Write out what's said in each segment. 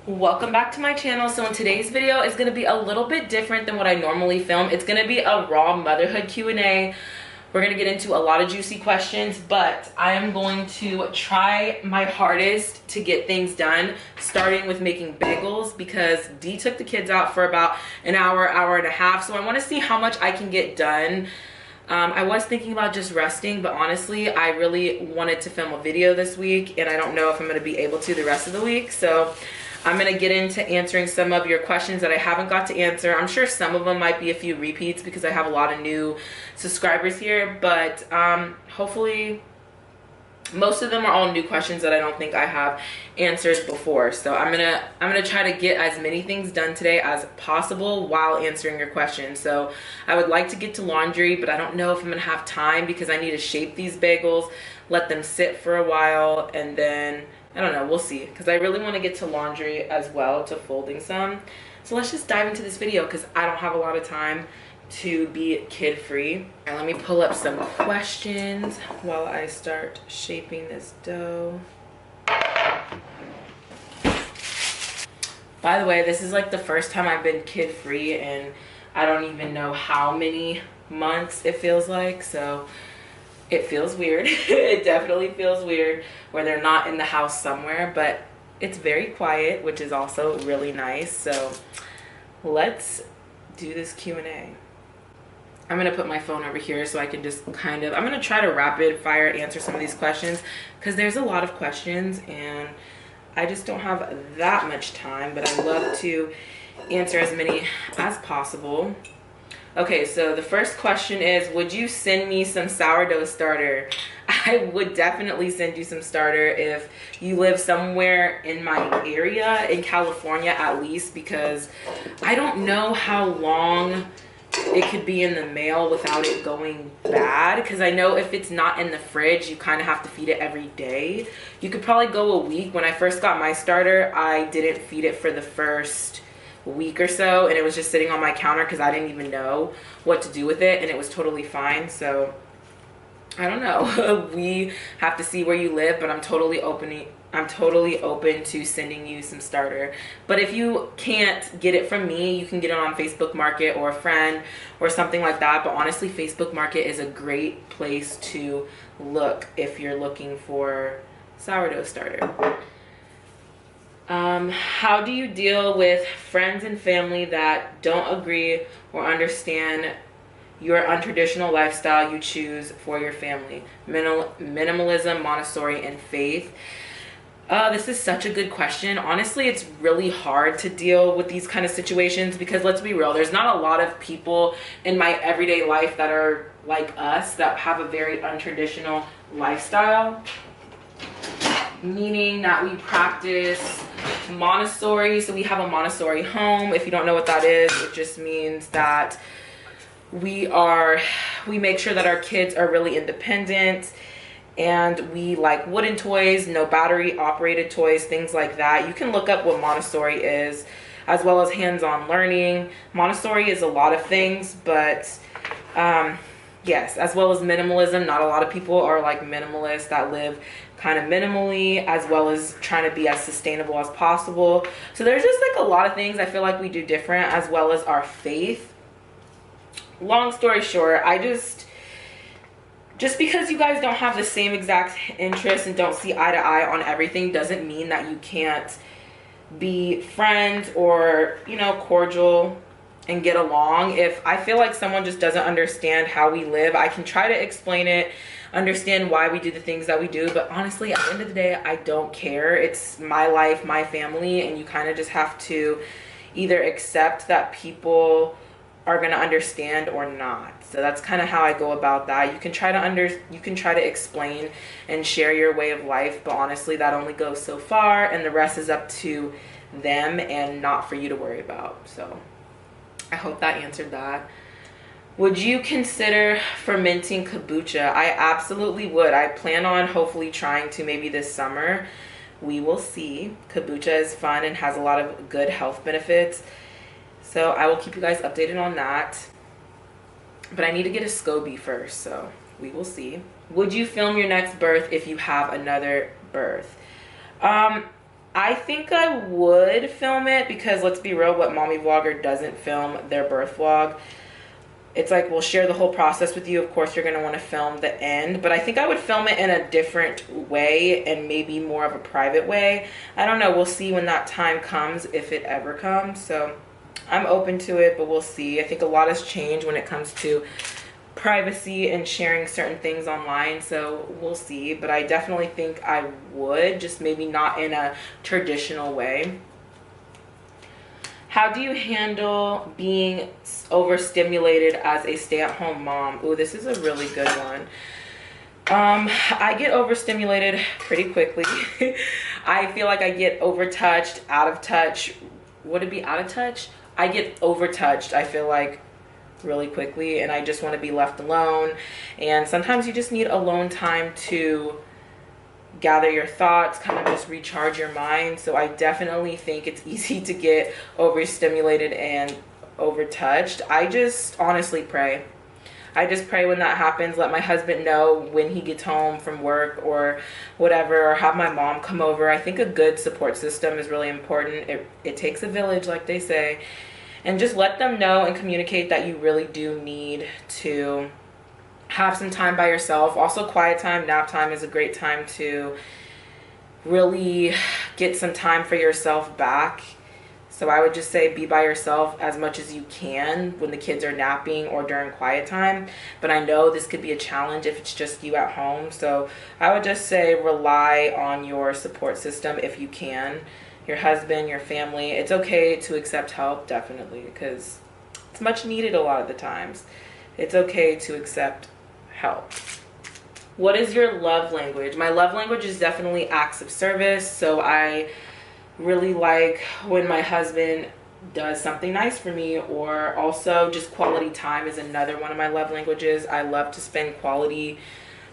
Welcome back to my channel. So in today's video is going to be a little bit different than what I normally film. It's going to be a raw motherhood Q&A. We're going to get into a lot of juicy questions, but I am going to try my hardest to get things done, starting with making bagels because Dee took the kids out for about an hour, hour and a half. So I want to see how much I can get done. I was thinking about just resting, but honestly, I really wanted to film a video this week, and I don't know if I'm going to be able to the rest of the week. So I'm going to get into answering some of your questions that I haven't got to answer. I'm sure some of them might be a few repeats because I have a lot of new subscribers here, but hopefully most of them are all new questions that I don't think I have answers before. So I'm gonna try to get as many things done today as possible while answering your questions. So I would like to get to laundry, but I don't know if I'm gonna have time because I need to shape these bagels, let them sit for a while, and then I don't know, we'll see, because I really want to get to laundry as well, to folding some. So let's just dive into this video because I don't have a lot of time to be kid-free. And let me pull up some questions while I start shaping this dough. By the way, this is like the first time I've been kid-free, and I don't even know how many months it feels like, so it feels weird. It definitely feels weird where they're not in the house somewhere, but it's very quiet, which is also really nice. So let's do this Q&A. I'm gonna put my phone over here so I can just I'm gonna try to rapid fire answer some of these questions because there's a lot of questions and I just don't have that much time, but I love to answer as many as possible. Okay, so the first question is, would you send me some sourdough starter? I would definitely send you some starter if you live somewhere in my area, in California at least, because I don't know how long it could be in the mail without it going bad, because I know if it's not in the fridge, you kind of have to feed it every day. You could probably go a week. When I first got my starter, I didn't feed it for the first week or so, and it was just sitting on my counter because I didn't even know what to do with it, and it was totally fine. So I don't know. We have to see where you live, but I'm totally open to sending you some starter. But if you can't get it from me, you can get it on Facebook Market or a friend or something like that. But honestly, Facebook Market is a great place to look if you're looking for sourdough starter. How do you deal with friends and family that don't agree or understand your untraditional lifestyle you choose for your family? Minimalism, Montessori, and faith. This is such a good question. Honestly, it's really hard to deal with these kind of situations because let's be real, there's not a lot of people in my everyday life that are like us, that have a very untraditional lifestyle. Meaning that we practice Montessori. So we have a Montessori home. If you don't know what that is, it just means that we make sure that our kids are really independent, and we like wooden toys, no battery operated toys, things like that. You can look up what Montessori is, as well as hands-on learning. Montessori is a lot of things, but yes, as well as minimalism. Not a lot of people are like minimalists that live kind of minimally, as well as trying to be as sustainable as possible. So there's just like a lot of things I feel like we do different, as well as our faith. Long story short, just because you guys don't have the same exact interests and don't see eye to eye on everything doesn't mean that you can't be friends or, you know, cordial and get along. If I feel like someone just doesn't understand how we live, I can try to explain it, understand why we do the things that we do, but honestly, at the end of the day, I don't care. It's my life, my family, and you kind of just have to either accept that people are going to understand or not. So that's kind of how I go about that. You can try to explain and share your way of life, but honestly, that only goes so far, and the rest is up to them and not for you to worry about. So I hope that answered that. Would you consider fermenting kombucha? I absolutely would. I plan on hopefully trying to maybe this summer. We will see. Kombucha is fun and has a lot of good health benefits. So I will keep you guys updated on that. But I need to get a SCOBY first, so we will see. Would you film your next birth if you have another birth? I think I would film it because let's be real, what mommy vlogger doesn't film their birth vlog? It's like, we'll share the whole process with you. Of course, you're going to want to film the end, but I think I would film it in a different way and maybe more of a private way. I don't know. We'll see when that time comes, if it ever comes. So I'm open to it, but we'll see. I think a lot has changed when it comes to privacy and sharing certain things online, so we'll see. But I definitely think I would, just maybe not in a traditional way. How do you handle being overstimulated as a stay-at-home mom? Ooh, this is a really good one. I get overstimulated pretty quickly. I feel like I get overtouched, out of touch. Would it be out of touch? I get overtouched, I feel like, really quickly, and I just want to be left alone. And sometimes you just need alone time to gather your thoughts, kind of just recharge your mind. So I definitely think it's easy to get overstimulated and overtouched. I just honestly pray. I just pray when that happens. Let my husband know when he gets home from work or whatever, or have my mom come over. I think a good support system is really important. It takes a village, like they say. And just let them know and communicate that you really do need to have some time by yourself. Also, quiet time, nap time is a great time to really get some time for yourself back. So I would just say be by yourself as much as you can when the kids are napping or during quiet time. But I know this could be a challenge if it's just you at home. So I would just say rely on your support system if you can. Your husband, your family. It's okay to accept help, definitely, because it's much needed a lot of the times. It's okay to accept help. What is your love language? My love language is definitely acts of service. So I really like when my husband does something nice for me, or also just quality time is another one of my love languages. I love to spend quality,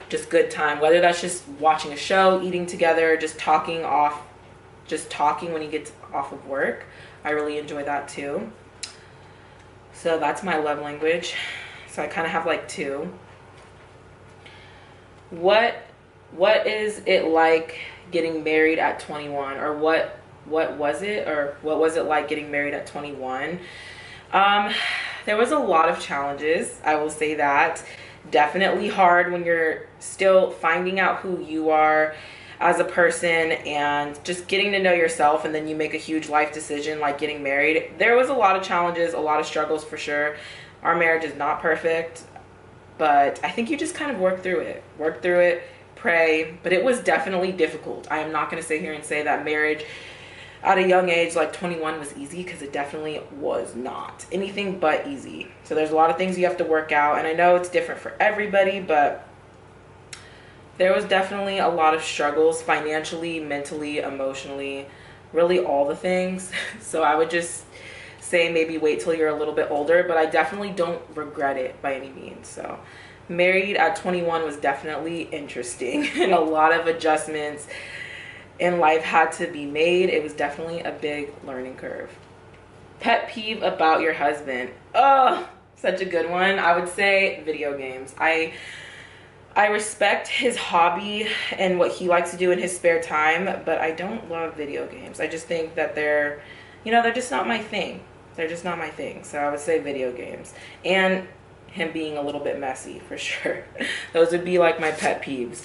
just good time, whether that's just watching a show, eating together, just talking when he gets off of work. I really enjoy that too. So that's my love language. So I kind of have like two. What is it like getting married at 21? Or what was it like getting married at 21? There was a lot of challenges, I will say that. Definitely hard when you're still finding out who you are as a person and just getting to know yourself, and then you make a huge life decision like getting married. There was a lot of challenges, a lot of struggles for sure. Our marriage is not perfect, but I think you just kind of work through it, pray. But it was definitely difficult. I am not going to sit here and say that marriage at a young age like 21 was easy, because it definitely was not anything but easy. So there's a lot of things you have to work out, and I know it's different for everybody, but there was definitely a lot of struggles financially, mentally, emotionally, really all the things. So I would just say maybe wait till you're a little bit older, but I definitely don't regret it by any means. So married at 21 was definitely interesting and a lot of adjustments in life had to be made. It was definitely a big learning curve. Pet peeve about your husband. Oh, such a good one. I would say video games. I respect his hobby and what he likes to do in his spare time, but I don't love video games. I just think that they're just not my thing. They're just not my thing. So I would say video games. And him being a little bit messy, for sure. Those would be like my pet peeves.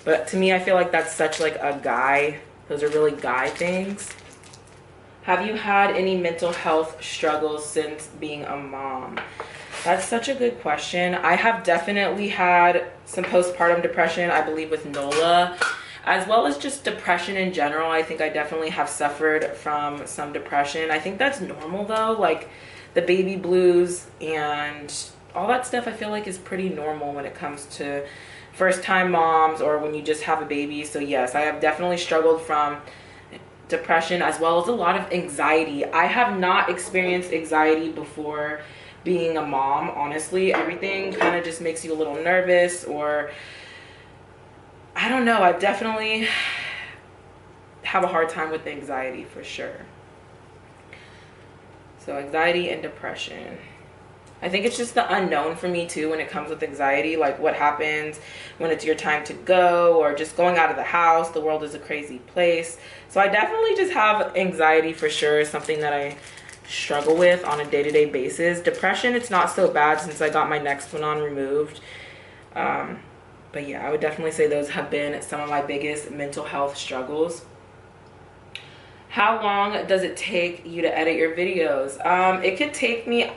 But to me, I feel like that's such like a guy. Those are really guy things. Have you had any mental health struggles since being a mom? That's such a good question. I have definitely had some postpartum depression, I believe with Nola, as well as just depression in general. I think I definitely have suffered from some depression. I think that's normal though, like the baby blues and all that stuff I feel like is pretty normal when it comes to first-time moms or when you just have a baby. So yes, I have definitely struggled from depression as well as a lot of anxiety. I have not experienced anxiety before being a mom, honestly. Everything kind of just makes you a little nervous, or I don't know. I definitely have a hard time with anxiety for sure. So anxiety and depression. I think it's just the unknown for me too when it comes with anxiety, like what happens when it's your time to go, or just going out of the house. The world is a crazy place. So I definitely just have anxiety for sure. It's something that I struggle with on a day-to-day basis. Depression, it's not so bad since I got my next one on removed. But yeah, I would definitely say those have been some of my biggest mental health struggles. How long does it take you to edit your videos? It could take me,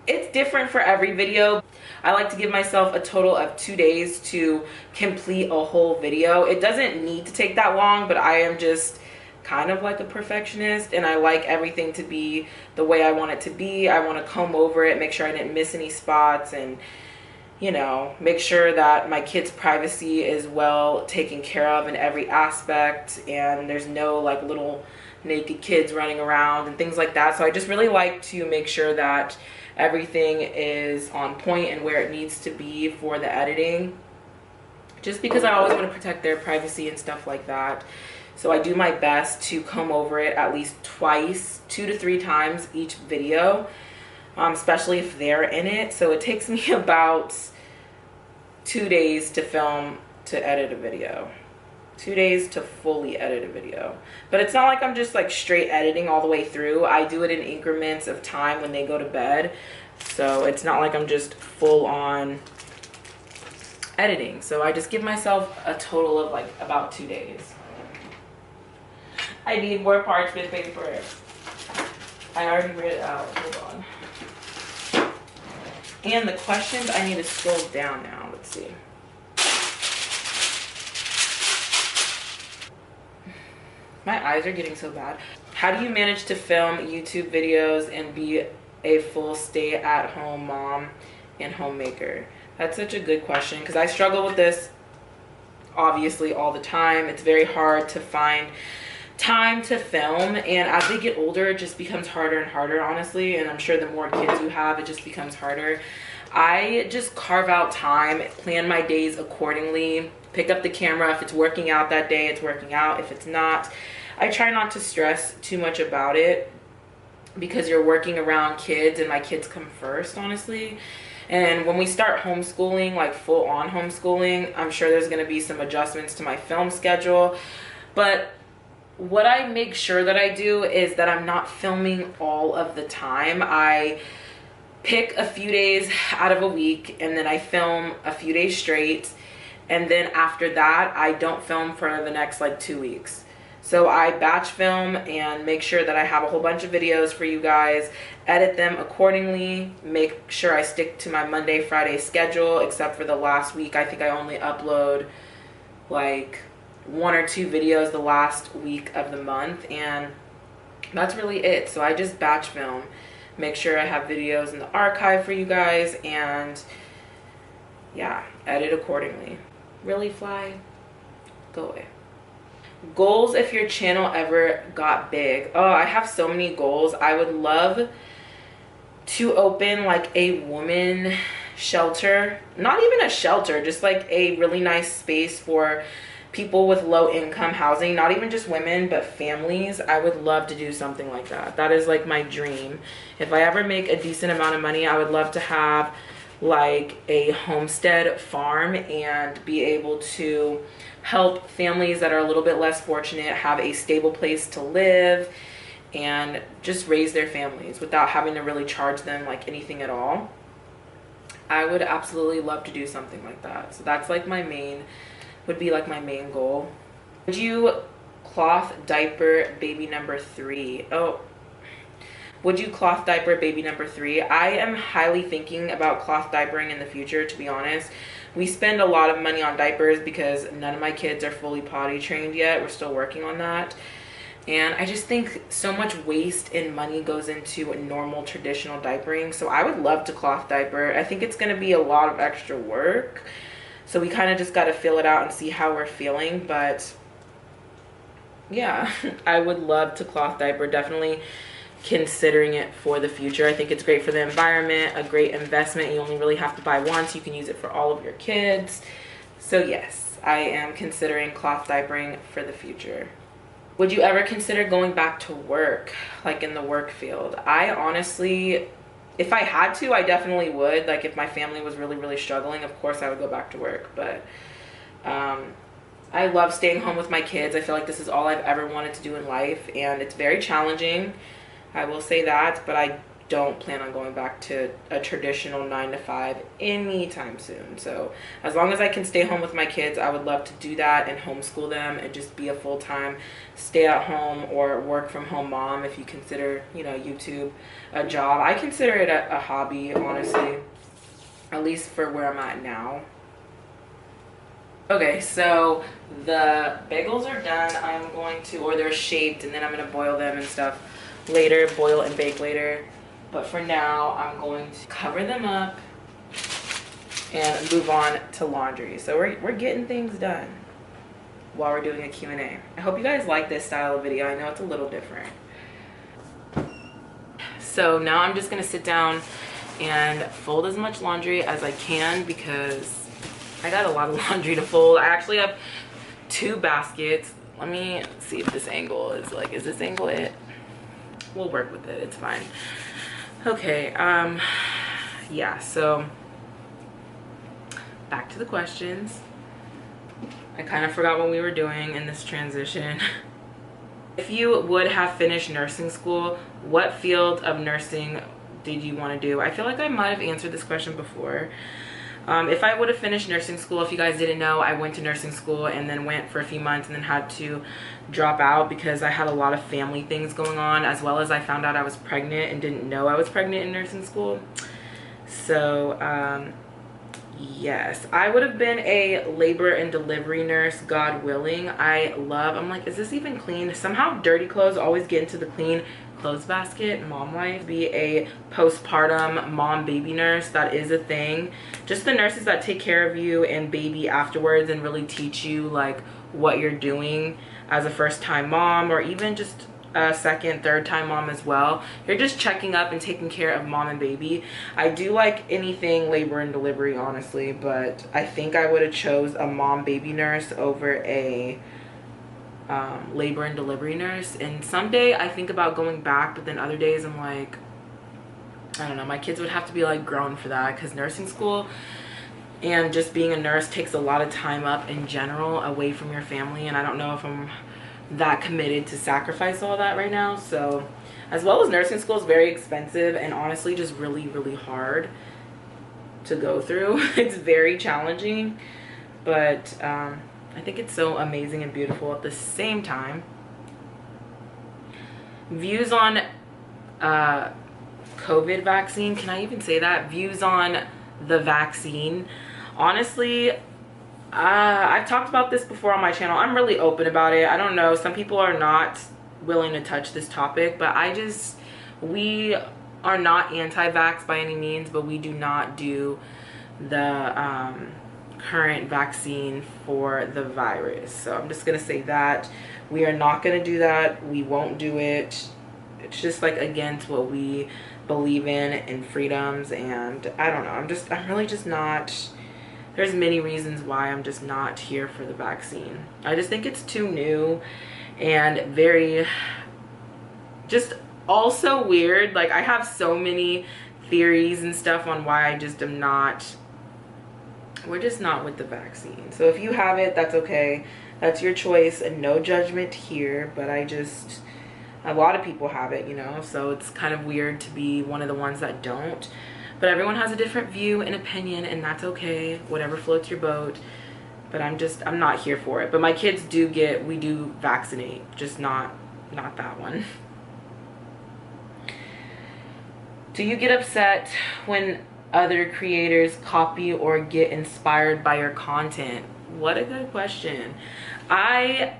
it's different for every video. I like to give myself a total of 2 days to complete a whole video. It doesn't need to take that long, but I am just kind of like a perfectionist, and I like everything to be the way I want it to be. I want to comb over it, make sure I didn't miss any spots, and you know, make sure that my kids' privacy is well taken care of in every aspect, and there's no like little naked kids running around and things like that. So I just really like to make sure that everything is on point and where it needs to be for the editing, just because I always want to protect their privacy and stuff like that. So I do my best to comb over it at least twice, 2 to 3 times each video, especially if they're in it. So it takes me about 2 days to film, to edit a video. 2 days to fully edit a video. But it's not like I'm just like straight editing all the way through. I do it in increments of time when they go to bed. So it's not like I'm just full on editing. So I just give myself a total of like about 2 days. I need more parchment paper. I already read it out. Hold on. And the questions, I need to scroll down now. Let's see. My eyes are getting so bad. How do you manage to film YouTube videos and be a full stay-at-home mom and homemaker? That's such a good question, because I struggle with this obviously all the time. It's very hard to find time to film, and as they get older it just becomes harder and harder, honestly, and I'm sure the more kids you have it just becomes harder. I just carve out time, plan my days accordingly, pick up the camera. If it's working out that day, it's working out. If it's not, I try not to stress too much about it, because you're working around kids, and my kids come first, honestly. And when we start homeschooling, like full on homeschooling, I'm sure there's going to be some adjustments to my film schedule. But what I make sure that I do is that I'm not filming all of the time. I pick a few days out of a week, and then I film a few days straight, and then after that I don't film for the next like 2 weeks. So I batch film and make sure that I have a whole bunch of videos for you guys, edit them accordingly, make sure I stick to my Monday, Friday schedule, except for the last week. I think I only upload like 1 or 2 videos the last week of the month, and that's really it. So I just batch film, make sure I have videos in the archive for you guys, and yeah, edit accordingly. Really, fly? Go away. Goals if your channel ever got big. Oh, I have so many goals. I would love to open like a woman shelter, not even a shelter, just like a really nice space for people with low income housing, not even just women but families. I would love to do something like that. That is like my dream. If I ever make a decent amount of money, I would love to have like a homestead farm and be able to help families that are a little bit less fortunate have a stable place to live and just raise their families without having to really charge them like anything at all. I would absolutely love to do something like that. So that's like my main, would be like my main goal. Would you cloth diaper baby number 3? Oh, would you cloth diaper baby number 3? I am highly thinking about cloth diapering in the future, to be honest. We spend a lot of money on diapers because none of my kids are fully potty trained yet. We're still working on that. And I just think so much waste and money goes into normal traditional diapering. So I would love to cloth diaper. I think it's going to be a lot of extra work. So we kind of just got to feel it out and see how we're feeling. But yeah, I would love to cloth diaper. Definitely considering it for the future. I think it's great for the environment, a great investment. You only really have to buy once. You can use it for all of your kids. So yes, I am considering cloth diapering for the future. Would you ever consider going back to work, like in the work field? I honestly if I had to, I definitely would. Like if my family was really, really struggling, of course I would go back to work. But I love staying home with my kids. I feel like this is all I've ever wanted to do in life, and it's very challenging, I will say that, but I don't plan on going back to a traditional 9 to 5 anytime soon. So as long as I can stay home with my kids, I would love to do that and homeschool them and just be a full-time stay at home or work from home mom, if you consider, you know, YouTube a job. I consider it a hobby, honestly, at least for where I'm at now. Okay, so the bagels are done. I'm going to, or they're shaped, and then I'm going to boil them and stuff later, boil and bake later. But for now, I'm going to cover them up and move on to laundry. So we're getting things done while we're doing a Q&A. I hope you guys like this style of video. I know it's a little different. So now I'm just going to sit down and fold as much laundry as I can because I got a lot of laundry to fold. I actually have 2 baskets. Let me see if this angle is like, is this angle it? We'll work with it, it's fine. Okay, yeah, so back to the questions. I kind of forgot what we were doing in this transition. If you would have finished nursing school, what field of nursing did you want to do? I feel like I might have answered this question before. If I would have finished nursing school, if you guys didn't know, I went to nursing school and then went for a few months and then had to drop out because I had a lot of family things going on, as well as I found out I was pregnant and didn't know I was pregnant in nursing school. So yes, I would have been a labor and delivery nurse, God willing. I'm like, is this even clean? Somehow dirty clothes always get into the clean clothes basket. Mom life. Be a postpartum mom baby nurse. That is a thing. Just the nurses that take care of you and baby afterwards and really teach you like what you're doing as a first-time mom, or even just a second, third-time mom as well. You're just checking up and taking care of mom and baby. I do like anything labor and delivery, honestly, but I think I would have chose a mom baby nurse over a labor and delivery nurse. And someday I think about going back, but then other days I'm like, I don't know, my kids would have to be like grown for that, because nursing school and just being a nurse takes a lot of time up in general away from your family, and I don't know if I'm that committed to sacrifice all that right now. So as well as nursing school is very expensive and honestly just really, really hard to go through. It's very challenging, but I think it's so amazing and beautiful at the same time. Views on COVID vaccine. Can I even say that? Views on the vaccine. Honestly, I've talked about this before on my channel. I'm really open about it. I don't know, some people are not willing to touch this topic, but we are not anti-vax by any means, but we do not do the current vaccine for the virus. So I'm just gonna say that we are not gonna do that. We won't do it. It's just like against what we believe in freedoms, and I don't know, I'm really just not. There's many reasons why I'm just not here for the vaccine. I just think it's too new and very just also weird. Like I have so many theories and stuff on why I just am not, we're just not with the vaccine. So if you have it, that's okay. That's your choice and no judgment here, but a lot of people have it, you know, so it's kind of weird to be one of the ones that don't. But everyone has a different view and opinion, and that's okay. Whatever floats your boat. But I'm not here for it. But my kids we do vaccinate, just not that one. Do you get upset when other creators copy or get inspired by your content? What a good question. I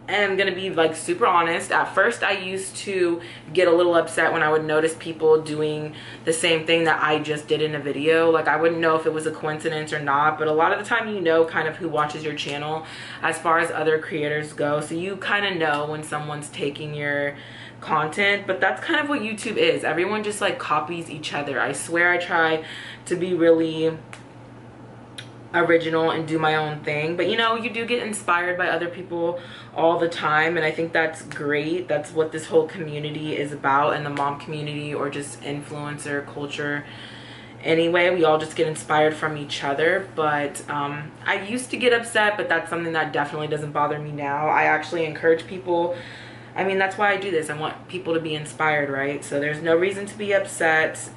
am gonna be like super honest. At first I used to get a little upset when I would notice people doing the same thing that I just did in a video. Like I wouldn't know if it was a coincidence or not, but a lot of the time you know kind of who watches your channel as far as other creators go, so you kind of know when someone's taking your content. But that's kind of what YouTube is. Everyone just like copies each other. I swear I try to be really original and do my own thing. But you know, you do get inspired by other people all the time, and I think that's great. That's what this whole community is about, and the mom community, or just influencer culture anyway. We all just get inspired from each other. But I used to get upset, but that's something that definitely doesn't bother me now. I actually encourage people. I mean, that's why I do this. I want people to be inspired, right? So there's no reason to be upset.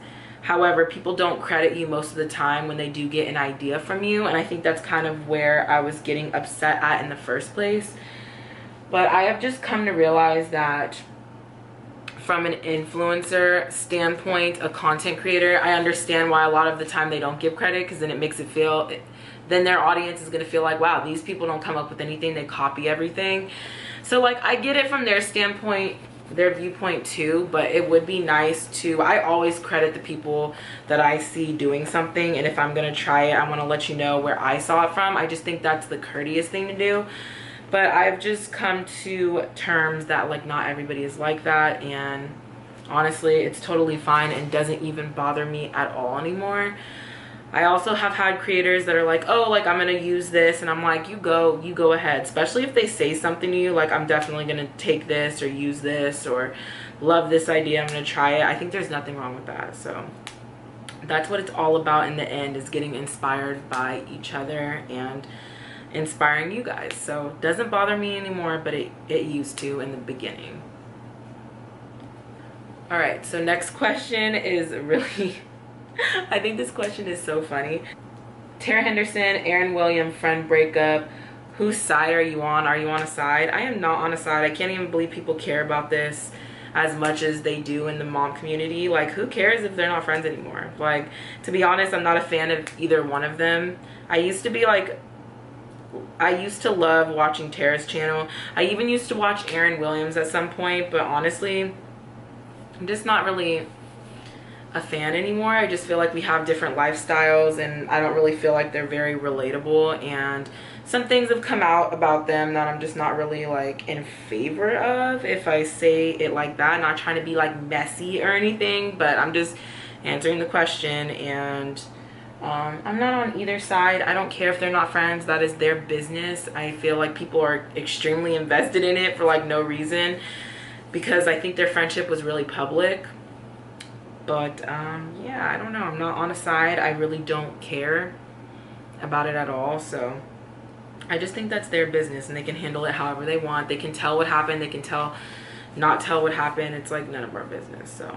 However, people don't credit you most of the time when they do get an idea from you, and I think that's kind of where I was getting upset at in the first place. But I have just come to realize that from an influencer standpoint, a content creator, I understand why a lot of the time they don't give credit, because then it makes it feel, then their audience is going to feel like, wow, these people don't come up with anything, they copy everything. So like, I get it from their standpoint, their viewpoint too, but it would be nice to, I always credit the people that I see doing something, and if I'm going to try it, I want to let you know where I saw it from. I just think that's the courteous thing to do. But I've just come to terms that like not everybody is like that, and honestly it's totally fine and doesn't even bother me at all anymore. I also have had creators that are like, oh, like I'm gonna use this, and I'm like, you go ahead, especially if they say something to you like, I'm definitely gonna take this or use this or love this idea, I'm gonna try it. I think there's nothing wrong with that. So that's what it's all about in the end, is getting inspired by each other and inspiring you guys. So it doesn't bother me anymore, but it used to in the beginning. All right, so next question is really I think this question is so funny. Tara Henderson, Aaron William, friend breakup. Whose side are you on? Are you on a side? I am not on a side. I can't even believe people care about this as much as they do in the mom community. Like, who cares if they're not friends anymore? Like, to be honest, I'm not a fan of either one of them. I used to be like, I used to love watching Tara's channel. I even used to watch Aaron Williams at some point, but honestly, I'm just not really a fan anymore. I just feel like we have different lifestyles, and I don't really feel like they're very relatable, and some things have come out about them that I'm just not really like in favor of, if I say it like that. Not trying to be like messy or anything, but I'm just answering the question, and I'm not on either side. I don't care if they're not friends. That is their business. I feel like people are extremely invested in it for like no reason, because I think their friendship was really public. But yeah, I don't know. I'm not on a side. I really don't care about it at all. So I just think that's their business, and they can handle it however they want. They can tell what happened. They can not tell what happened. It's like none of our business. So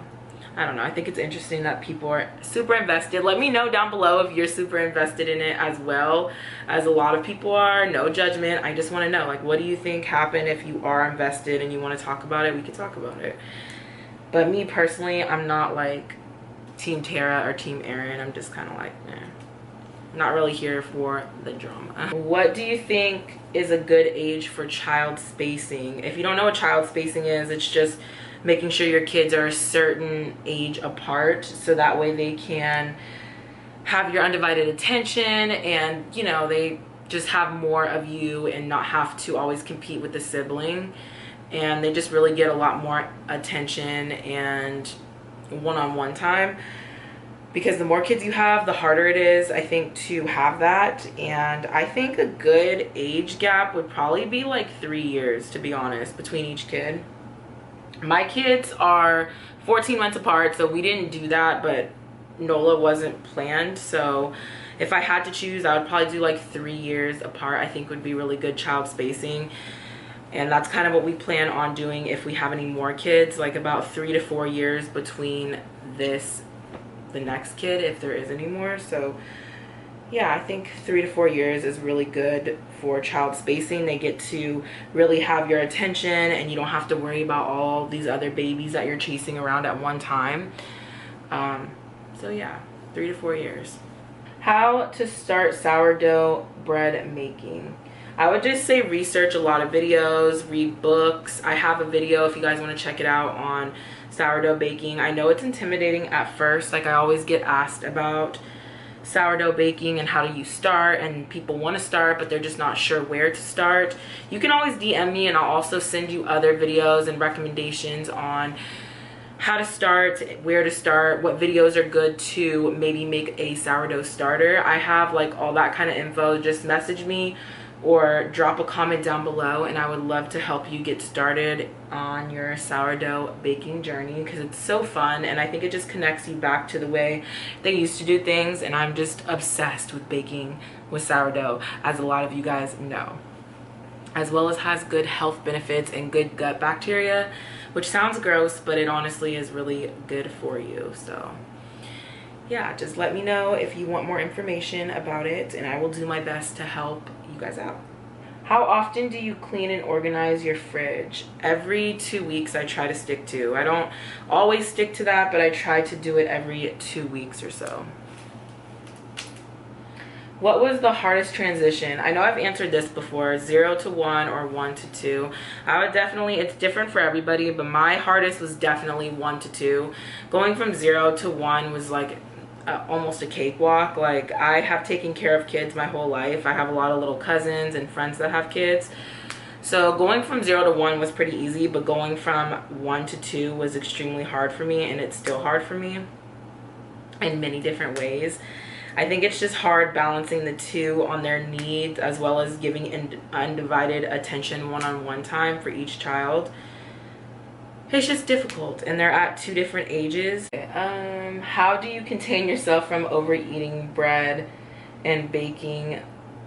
I don't know. I think it's interesting that people are super invested. Let me know down below if you're super invested in it as well as a lot of people are. No judgment. I just want to know, like, what do you think happened? If you are invested and you want to talk about it, we can talk about it. But me personally, I'm not like Team Tara or Team Aaron. I'm just kind of like, eh. Not really here for the drama. What do you think is a good age for child spacing? If you don't know what child spacing is, it's just making sure your kids are a certain age apart, so that way they can have your undivided attention, and you know, they just have more of you and not have to always compete with the sibling, and they just really get a lot more attention and one-on-one time. Because the more kids you have, the harder it is, I think, to have that. And I think a good age gap would probably be like 3 years, to be honest, between each kid. My kids are 14 months apart, so we didn't do that, but Nola wasn't planned. So if I had to choose, I would probably do like 3 years apart. I think would be really good child spacing. And that's kind of what we plan on doing if we have any more kids, like about 3 to 4 years between the next kid, if there is any more. So yeah, I think 3 to 4 years is really good for child spacing. They get to really have your attention, and you don't have to worry about all these other babies that you're chasing around at one time. So yeah, 3 to 4 years. How to start sourdough bread making. I would just say research a lot of videos, read books. I have a video if you guys want to check it out on sourdough baking. I know it's intimidating at first. Like, I always get asked about sourdough baking and how do you start, and people want to start but they're just not sure where to start. You can always DM me, and I'll also send you other videos and recommendations on how to start, where to start, what videos are good to maybe make a sourdough starter. I have like all that kind of info. Just message me or drop a comment down below, and I would love to help you get started on your sourdough baking journey, because it's so fun and I think it just connects you back to the way they used to do things. And I'm just obsessed with baking with sourdough, as a lot of you guys know, as well as has good health benefits and good gut bacteria, which sounds gross, but it honestly is really good for you. So yeah, just let me know if you want more information about it, and I will do my best to help you guys out. How often do you clean and organize your fridge? Every 2 weeks I try to stick to. I don't always stick to that, but I try to do it every 2 weeks or so. What was the hardest transition? I know I've answered this before, 0 to 1 or 1 to 2. I would definitely, it's different for everybody, but my hardest was definitely 1 to 2. Going from 0 to 1 was like almost a cakewalk. Like, I have taken care of kids my whole life. I have a lot of little cousins and friends that have kids. So going from 0 to 1 was pretty easy, but going from 1 to 2 was extremely hard for me, and it's still hard for me in many different ways. I think it's just hard balancing the two on their needs, as well as giving undivided attention, one-on-one time for each child. It's just difficult, and they're at 2 different ages. How do you contain yourself from overeating bread and baking?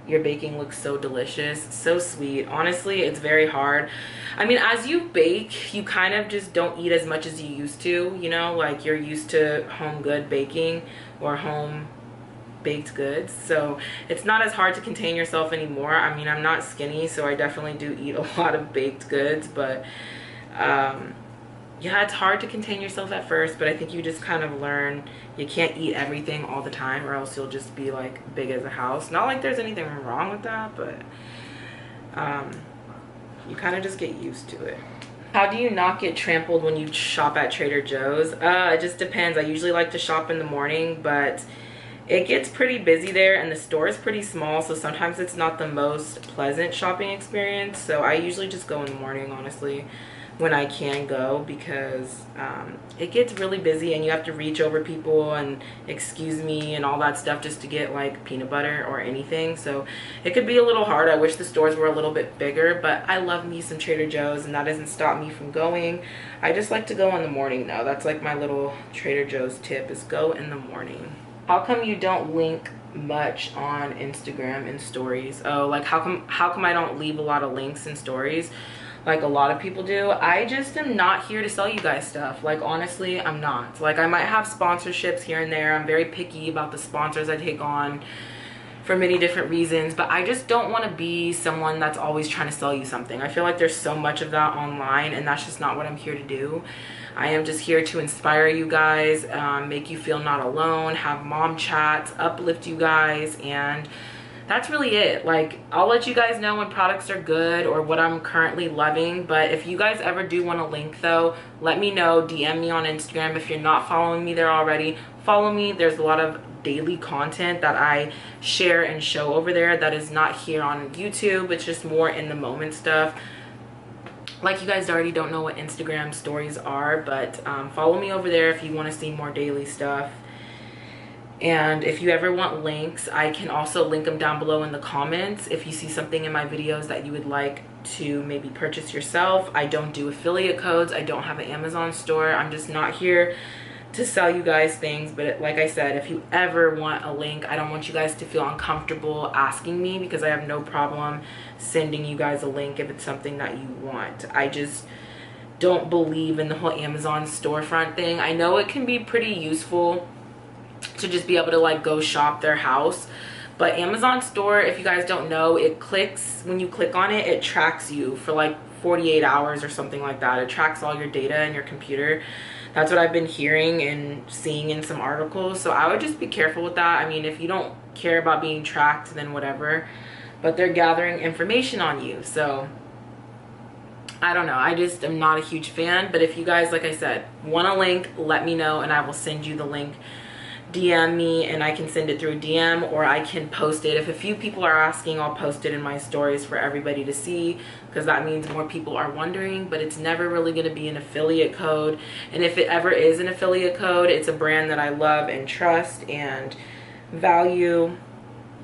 Your baking looks so delicious, so sweet. Honestly, it's very hard. I mean, as you bake, you kind of just don't eat as much as you used to, you know, like you're used to home good baking or home baked goods, so it's not as hard to contain yourself anymore. I mean, I'm not skinny, so I definitely do eat a lot of baked goods, but yeah, it's hard to contain yourself at first, but I think you just kind of learn you can't eat everything all the time, or else you'll just be like big as a house. Not like there's anything wrong with that, but you kind of just get used to it. How do you not get trampled when you shop at Trader Joe's? It just depends. I usually like to shop in the morning, but it gets pretty busy there, and the store is pretty small, so sometimes it's not the most pleasant shopping experience. So I usually just go in the morning, honestly, when I can go, because it gets really busy and you have to reach over people and excuse me and all that stuff just to get like peanut butter or anything. So it could be a little hard. I wish the stores were a little bit bigger, but I love me some Trader Joe's, and that doesn't stop me from going. I just like to go in the morning though. That's like my little Trader Joe's tip, is go in the morning. How come you don't link much on Instagram and stories? Oh, like how come I don't leave a lot of links in stories like a lot of people do? I just am not here to sell you guys stuff. Like, honestly, I'm not. Like, I might have sponsorships here and there. I'm very picky about the sponsors I take on for many different reasons, but I just don't want to be someone that's always trying to sell you something. I feel like there's so much of that online, and that's just not what I'm here to do. I am just here to inspire you guys, make you feel not alone, have mom chats, uplift you guys, and that's really it. Like, I'll let you guys know when products are good or what I'm currently loving, but if you guys ever do want a link though, let me know. DM me on Instagram. If you're not following me there already, follow me. There's a lot of daily content that I share and show over there that is not here on YouTube. It's just more in the moment stuff. Like, you guys already don't know what Instagram stories are, but follow me over there if you want to see more daily stuff. And if you ever want links, I can also link them down below in the comments. If you see something in my videos that you would like to maybe purchase yourself. I don't do affiliate codes. I don't have an Amazon store. I'm just not here to sell you guys things. But like I said, if you ever want a link, I don't want you guys to feel uncomfortable asking me, because I have no problem sending you guys a link if it's something that you want. I just don't believe in the whole Amazon storefront thing. I know it can be pretty useful to just be able to like go shop their house, but Amazon store, if you guys don't know, it clicks, when you click on it, it tracks you for like 48 hours or something like that. It tracks all your data in your computer. That's what I've been hearing and seeing in some articles. So I would just be careful with that. I mean, if you don't care about being tracked, then whatever, but they're gathering information on you. So I don't know. I just am not a huge fan. But if you guys, like I said, want a link, let me know and I will send you the link DM me and I can send it through DM, or I can post it. If a few people are asking, I'll post it in my stories for everybody to see, because that means more people are wondering. But it's never really going to be an affiliate code, and if it ever is an affiliate code, it's a brand that I love and trust and value,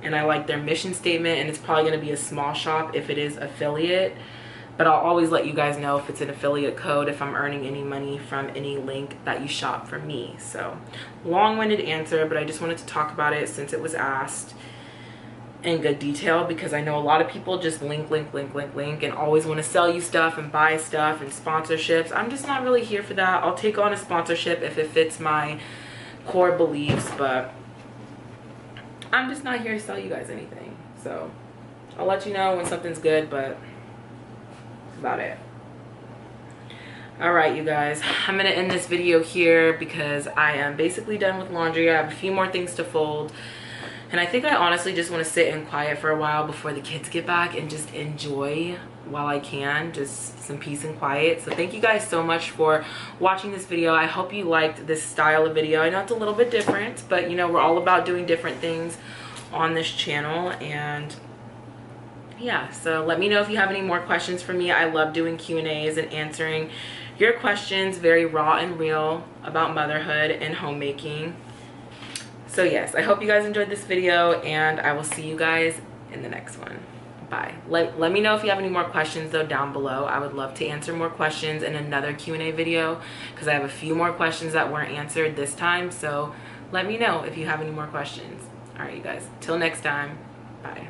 and I like their mission statement, and it's probably going to be a small shop if it is affiliate. But I'll always let you guys know if it's an affiliate code, if I'm earning any money from any link that you shop from me. So, long-winded answer, but I just wanted to talk about it since it was asked in good detail, because I know a lot of people just link and always want to sell you stuff and buy stuff and sponsorships. I'm just not really here for that. I'll take on a sponsorship if it fits my core beliefs, but I'm just not here to sell you guys anything. So, I'll let you know when something's good, but about it. All right, you guys, I'm gonna end this video here because I am basically done with laundry. I have a few more things to fold, and I think I honestly just want to sit in quiet for a while before the kids get back and just enjoy while I can, just some peace and quiet. So thank you guys so much for watching this video. I hope you liked this style of video. I know it's a little bit different, but you know, we're all about doing different things on this channel. And yeah, so let me know if you have any more questions for me. I love doing Q&As and answering your questions, very raw and real, about motherhood and homemaking. So yes, I hope you guys enjoyed this video, and I will see you guys in the next one. Bye. Let me know if you have any more questions though down below. I would love to answer more questions in another Q&A video, because I have a few more questions that weren't answered this time. So let me know if you have any more questions. All right, you guys, till next time, bye.